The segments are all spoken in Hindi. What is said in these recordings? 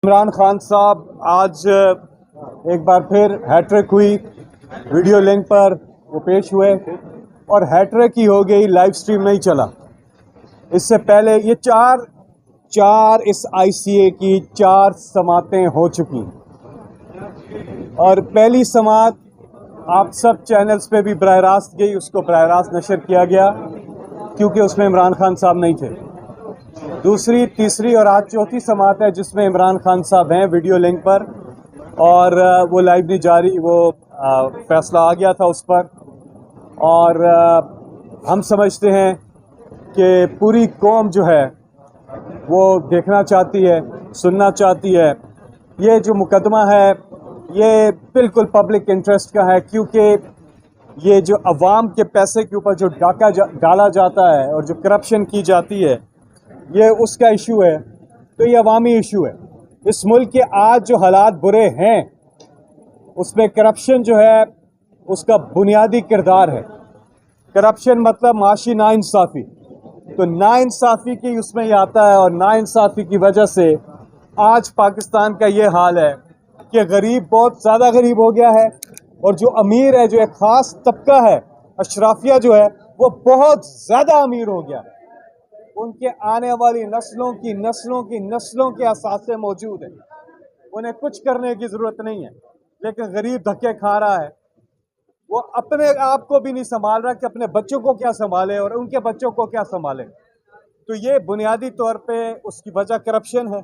इमरान खान साहब आज एक बार फिर हैट्रिक हुई, वीडियो लिंक पर वो पेश हुए और हैट्रिक ही हो गई, लाइव स्ट्रीम नहीं चला। इससे पहले ये चार इस आईसीए की 4 समातें हो चुकी और पहली समात आप सब चैनल्स पे भी बराह रास्त गई, उसको बराह रास्त नशर किया गया क्योंकि उसमें इमरान खान साहब नहीं थे। दूसरी, तीसरी और आज चौथी समात है जिसमें इमरान खान साहब हैं वीडियो लिंक पर और वो लाइव नहीं जा रही, वो फैसला आ गया था उस पर। और हम समझते हैं कि पूरी कौम जो है वो देखना चाहती है, सुनना चाहती है। ये जो मुकदमा है ये बिल्कुल पब्लिक इंटरेस्ट का है क्योंकि ये जो अवाम के पैसे के ऊपर जो डाका डाला जाता है और जो करप्शन की जाती है ये उसका इशू है। तो ये अवामी इशू है। इस मुल्क के आज जो हालात बुरे हैं उसमें करप्शन जो है उसका बुनियादी किरदार है। करप्शन मतलब माशी नाइंसाफ़ी, तो नाइंसाफ़ी की उसमें ये आता है और नाइंसाफ़ी की वजह से आज पाकिस्तान का ये हाल है कि गरीब बहुत ज़्यादा गरीब हो गया है और जो अमीर है, जो एक ख़ास तबका है, अशराफिया जो है वो बहुत ज़्यादा अमीर हो गया है। उनके आने वाली नस्लों के असासे मौजूद हैं, उन्हें कुछ करने की ज़रूरत नहीं है, लेकिन गरीब धक्के खा रहा है। वो अपने आप को भी नहीं संभाल रहा कि अपने बच्चों को क्या संभाले और उनके बच्चों को क्या संभाले। तो ये बुनियादी तौर पे उसकी वजह करप्शन है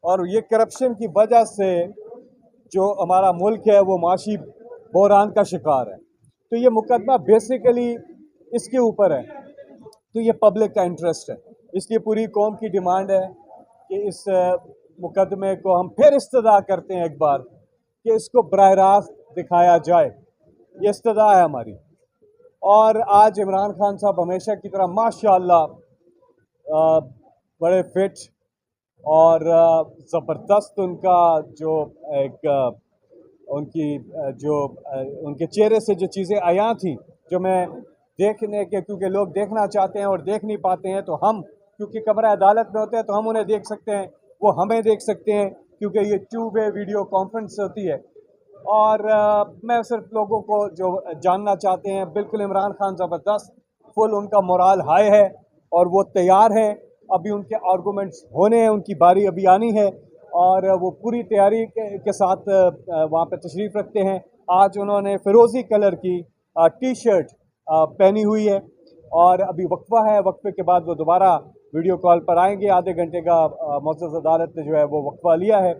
और ये करप्शन की वजह से जो हमारा मुल्क है वो माशी बहरान का शिकार है। तो ये मुकदमा बेसिकली इसके ऊपर है, तो ये पब्लिक का इंटरेस्ट है। इसलिए पूरी कौम की डिमांड है कि इस मुकदमे को हम फिर इस्तदा करते हैं एक बार कि इसको बराह रास्त दिखाया जाए। ये इस्तदा है हमारी। और आज इमरान खान साहब हमेशा की तरह माशाअल्लाह बड़े फिट और ज़बरदस्त उनका जो एक उनके चेहरे से जो चीज़ें आया थी, जो मैं देखने के, क्योंकि लोग देखना चाहते हैं और देख नहीं पाते हैं, तो हम क्योंकि कमरा अदालत में होते हैं तो हम उन्हें देख सकते हैं, वो हमें देख सकते हैं क्योंकि ये 2 वे वीडियो कॉन्फ्रेंस होती है। और मैं सिर्फ लोगों को जो जानना चाहते हैं, बिल्कुल इमरान खान ज़बरदस्त, फुल उनका मोराल हाई है और वो तैयार हैं। अभी उनके आर्गूमेंट्स होने हैं, उनकी बारी अभी आनी है और वो पूरी तैयारी के साथ वहाँ पे तशरीफ़ रखते हैं। आज उन्होंने फ़िरोज़ी कलर की टी शर्ट पहनी हुई है और अभी वक्फा है, वक्फे के बाद वो दोबारा वीडियो कॉल पर आएंगे। आधे घंटे का मुअज़्ज़ज़ अदालत ने जो है वो वक्फा लिया है।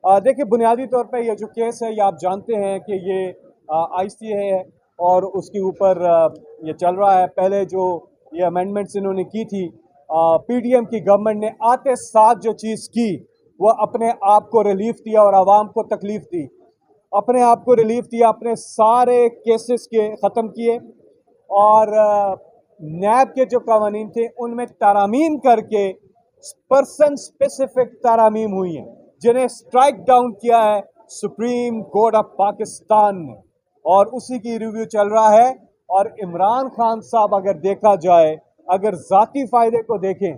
देखिए, बुनियादी तौर पे ये जो केस है ये आप जानते हैं कि ये आईसीए है और उसके ऊपर ये चल रहा है। पहले जो ये अमेंडमेंट्स इन्होंने की थी, पीडीएम की गवर्नमेंट ने आते साथ जो चीज़ की वो अपने आप को रिलीफ दिया और आवाम को तकलीफ दी, अपने आप को रिलीफ दिया, अपने सारे केसेस के ख़त्म किए और नैब के जो कवानीन थे उनमें तारामीम करके पर्सन स्पेसिफिक तारामीम हुई हैं जिन्हें स्ट्राइक डाउन किया है सुप्रीम कोर्ट ऑफ पाकिस्तान ने और उसी की रिव्यू चल रहा है। और इमरान खान साहब अगर देखा जाए, अगर ज़ाती फ़ायदे को देखें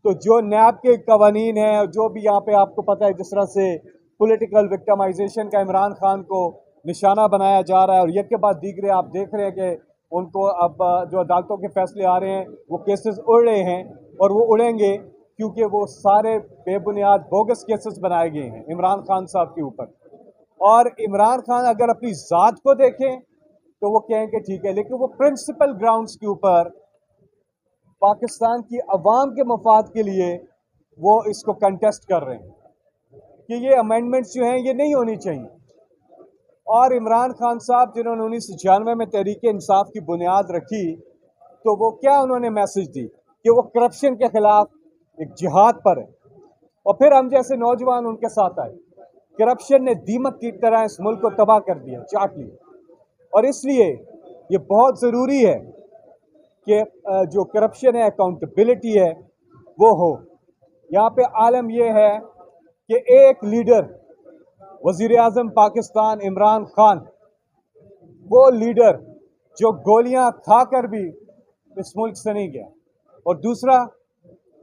तो जो नैब के कवानीन हैं, जो भी यहाँ पे आपको पता है जिस तरह से पॉलिटिकल विक्टिमाइजेशन का इमरान खान को निशाना बनाया जा रहा है और एक के बाद दीगरे आप देख रहे हैं कि उनको अब जो अदालतों के फैसले आ रहे हैं वो केसेस उड़ रहे हैं और वो उड़ेंगे क्योंकि वो सारे बेबुनियाद बोगस केसेस बनाए गए हैं इमरान खान साहब के ऊपर। और इमरान खान अगर अपनी ज़ात को देखें तो वो कहें कि ठीक है, लेकिन वो प्रिंसिपल ग्राउंड्स के ऊपर पाकिस्तान की अवाम के मफाद के लिए वो इसको कंटेस्ट कर रहे हैं कि ये अमेंडमेंट्स जो हैं ये नहीं होनी चाहिए। और इमरान खान साहब जिन्होंने 1996 में तहरीक इंसाफ की बुनियाद रखी, तो वो क्या उन्होंने मैसेज दी कि वो करप्शन के खिलाफ एक जिहाद पर है और फिर हम जैसे नौजवान उनके साथ आए। करप्शन ने दीमक की तरह इस मुल्क को तबाह कर दिया, चाट लिया और इसलिए ये बहुत ज़रूरी है कि जो करप्शन है, अकाउंटेबिलिटी है वो हो। यहाँ पे आलम यह है कि एक लीडर, वज़ीर आज़म पाकिस्तान इमरान खान, वो लीडर जो गोलियां खाकर भी इस मुल्क से नहीं गया, और दूसरा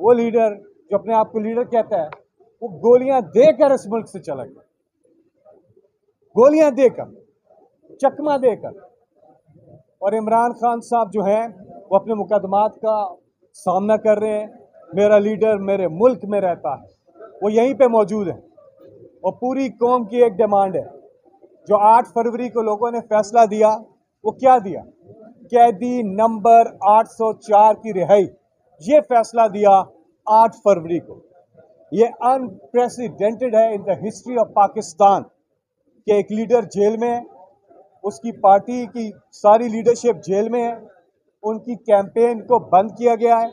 वो लीडर जो अपने आप को लीडर कहता है वो गोलियां देकर इस मुल्क से चला गया, गोलियां देकर, चकमा देकर। और इमरान खान साहब जो हैं वो अपने मुकदमात का सामना कर रहे हैं। मेरा लीडर मेरे मुल्क में रहता है, वो यहीं पे मौजूद है। और पूरी कौम की एक डिमांड है, जो 8 फरवरी को लोगों ने फैसला दिया, वो क्या दिया? कैदी नंबर 804 की रिहाई, ये फैसला दिया 8 फरवरी को। ये अनप्रेसिडेंटेड है in the history of Pakistan कि एक लीडर जेल में है, उसकी पार्टी की सारी लीडरशिप जेल में है, उनकी कैंपेन को बंद किया गया है,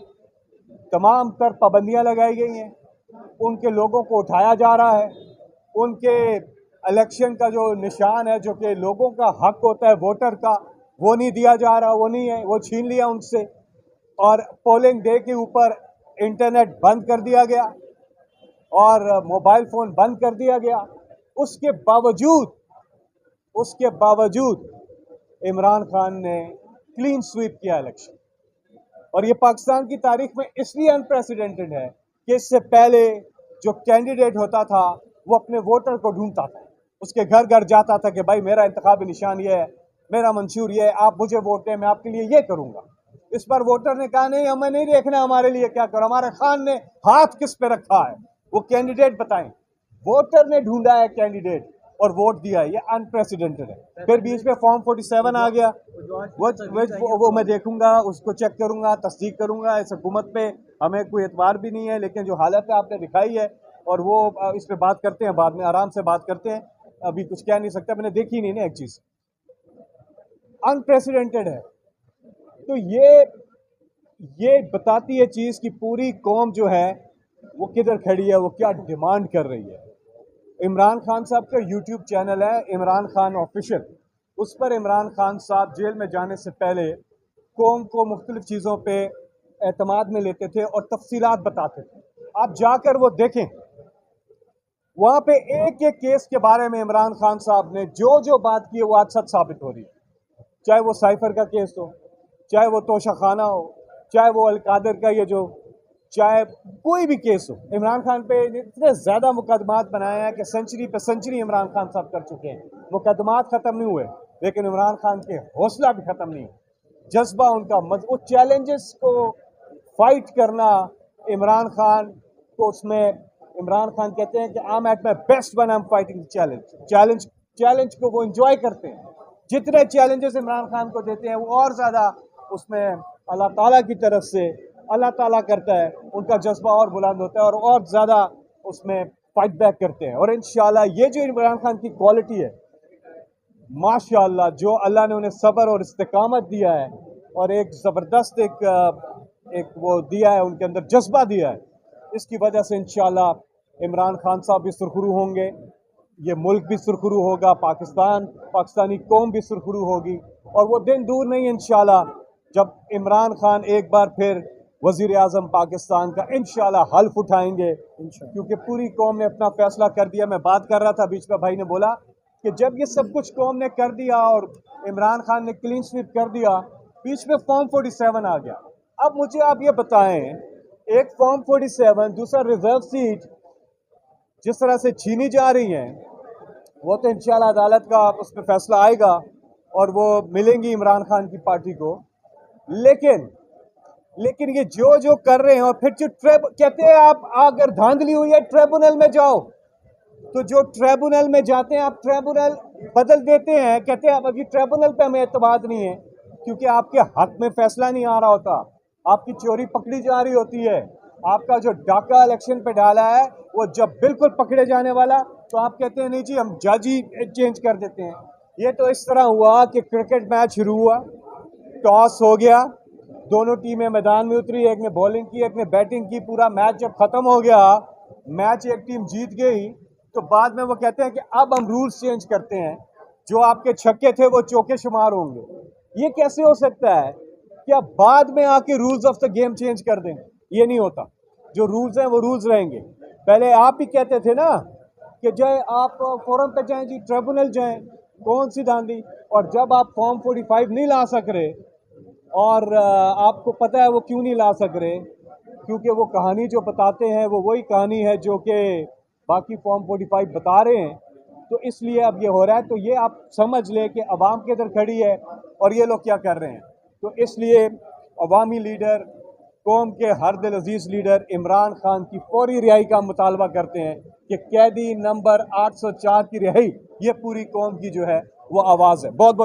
तमाम तर पाबंदियां लगाई गई हैं, उनके लोगों को उठाया जा रहा है, उनके इलेक्शन का जो निशान है, जो कि लोगों का हक होता है वोटर का, वो नहीं दिया जा रहा, वो नहीं है, वो छीन लिया उनसे। और पोलिंग डे के ऊपर इंटरनेट बंद कर दिया गया और मोबाइल फ़ोन बंद कर दिया गया। उसके बावजूद इमरान खान ने क्लीन स्वीप किया इलेक्शन। और ये पाकिस्तान की तारीख में इसलिए अनप्रेसिडेंटेड है कि इससे पहले जो कैंडिडेट होता था वो अपने वोटर को ढूंढता था, उसके घर घर जाता था कि भाई मेरा इंतखाबी निशान ये है, मेरा मंशूर ये है, आप मुझे वोट दें, मैं आपके लिए ये करूंगा। इस पर वोटर ने कहा नहीं, हमें नहीं देखना हमारे लिए क्या करो, हमारे खान ने हाथ किस पे रखा है, वो कैंडिडेट बताएं। वोटर ने ढूंढा है कैंडिडेट और वोट दिया है, ये अनप्रेसिडेंटेड है। फिर बीच में फॉर्म 47 आ गया, वो मैं देखूंगा, उसको चेक करूंगा, तस्दीक करूंगा। इस हुकूमत पे हमें कोई एतबार भी नहीं है, लेकिन जो हालत है आपने दिखाई है, और वो इस पे बात करते हैं बाद में, आराम से बात करते हैं, अभी कुछ कह नहीं सकता, मैंने देखी नहीं ना एक चीज, अनप्रेसिडेंटेड है। तो ये बताती है चीज कि पूरी कौम जो है वो किधर खड़ी है, वो क्या डिमांड कर रही है। इमरान खान साहब का यूट्यूब चैनल है इमरान खान ऑफिशियल, उस पर इमरान खान साहब जेल में जाने से पहले कौम को मुख्तलिफ चीज़ों पे एतमाद में लेते थे और तफसीलात बताते थे। आप जाकर वो देखें, वहां पे एक एक केस के बारे में इमरान खान साहब ने जो जो बात की है वो आज सच साबित हो रही है। चाहे वो साइफर का केस हो, चाहे वो तोशा खाना हो, चाहे वो अलकादर का ये जो, चाहे कोई भी केस हो, इमरान खान पे इतने ज़्यादा मुकदमात बनाए हैं कि सेंचुरी पे सेंचुरी इमरान खान साहब कर चुके हैं। मुकदमात ख़त्म नहीं हुए, लेकिन इमरान खान के हौसला भी ख़त्म नहीं हुआ, जज्बा उनका वो चैलेंजेस को फाइट करना। इमरान खान को उसमें इमरान खान कहते हैं कि I am at my best when I am fighting challenge को वो इंजॉय करते हैं। जितने चैलेंजेस इमरान खान को देते हैं वो और ज़्यादा उसमें अल्लाह ताला की तरफ से अल्लाह ताला करता है, उनका जज्बा और बुलंद होता है और ज़्यादा उसमें फाइट बैक करते हैं। और इंशाल्लाह ये जो इमरान खान की क्वालिटी है, माशाल्लाह, जो अल्लाह ने उन्हें सब्र और इस्तिकामत दिया है और एक ज़बरदस्त एक वो दिया है, उनके अंदर जज्बा दिया है, इसकी वजह से इंशाल्लाह इमरान खान साहब भी सुरखरू होंगे, ये मुल्क भी सुरखरू होगा, पाकिस्तानी कौम भी सुरखरू होगी। और वो दिन दूर नहीं इंशाल्लाह जब इमरान खान एक बार फिर वज़ीर आज़म पाकिस्तान का इंशाल्लाह हल्फ उठाएंगे, क्योंकि पूरी कौम ने अपना फैसला कर दिया। मैं बात कर रहा था, बीच में भाई ने बोला कि जब ये सब कुछ कौम ने कर दिया और इमरान खान ने क्लीन स्वीप कर दिया, बीच में फॉर्म 47 आ गया। अब मुझे आप ये बताएं, एक फॉर्म 47, दूसरा रिजर्व सीट जिस तरह से छीनी जा रही हैं, वो तो इंशाल्लाह अदालत का उस पर फैसला आएगा और वो मिलेंगी इमरान खान की पार्टी को। लेकिन ये जो कर रहे हैं, और फिर जो कहते हैं आप अगर धांधली हुई है ट्रिब्यूनल में जाओ, तो जो ट्रिब्यूनल में जाते हैं आप ट्रिब्यूनल बदल देते हैं, कहते हैं अभी ट्रिब्यूनल पे हमें एतमाद नहीं है, क्योंकि आपके हक में फैसला नहीं आ रहा होता, आपकी चोरी पकड़ी जा रही होती है, आपका जो डाका इलेक्शन पे डाला है वो जब बिल्कुल पकड़े जाने वाला, तो आप कहते हैं नहीं जी हम जज ही चेंज कर देते हैं। ये तो इस तरह हुआ कि क्रिकेट मैच शुरू हुआ, टॉस हो गया, दोनों टीमें मैदान में उतरी, एक ने बॉलिंग की एक ने बैटिंग की, पूरा मैच जब खत्म हो गया, मैच एक टीम जीत गई, तो बाद में वो कहते हैं कि अब हम रूल्स चेंज करते हैं, जो आपके छक्के थे वो चौके शुमार होंगे। ये कैसे हो सकता है कि आप बाद में आके rules of the game change कर दें? ये नहीं होता, जो रूल्स हैं वो रूल्स रहेंगे। पहले आप ही कहते थे ना कि जाए आप फोरम पे जाएं जी, ट्रिब्यूनल जाएं, कौन सी धांधली। और जब आप फॉर्म 45 नहीं ला सक रहे, और आपको पता है वो क्यों नहीं ला सक रहे, क्योंकि वो कहानी जो बताते हैं वो वही कहानी है जो कि बाकी फॉर्म 45 बता रहे हैं, तो इसलिए अब ये हो रहा है। तो ये आप समझ लें कि अवाम किधर खड़ी है और ये लोग क्या कर रहे हैं। तो इसलिए अवामी लीडर, कौम के हर दिल अजीज लीडर इमरान खान की फौरी रिहाई का मुतालबा करते हैं कि कैदी नंबर 804 की रिहाई, ये पूरी कौम की जो है वो आवाज़ है। बहुत बहुत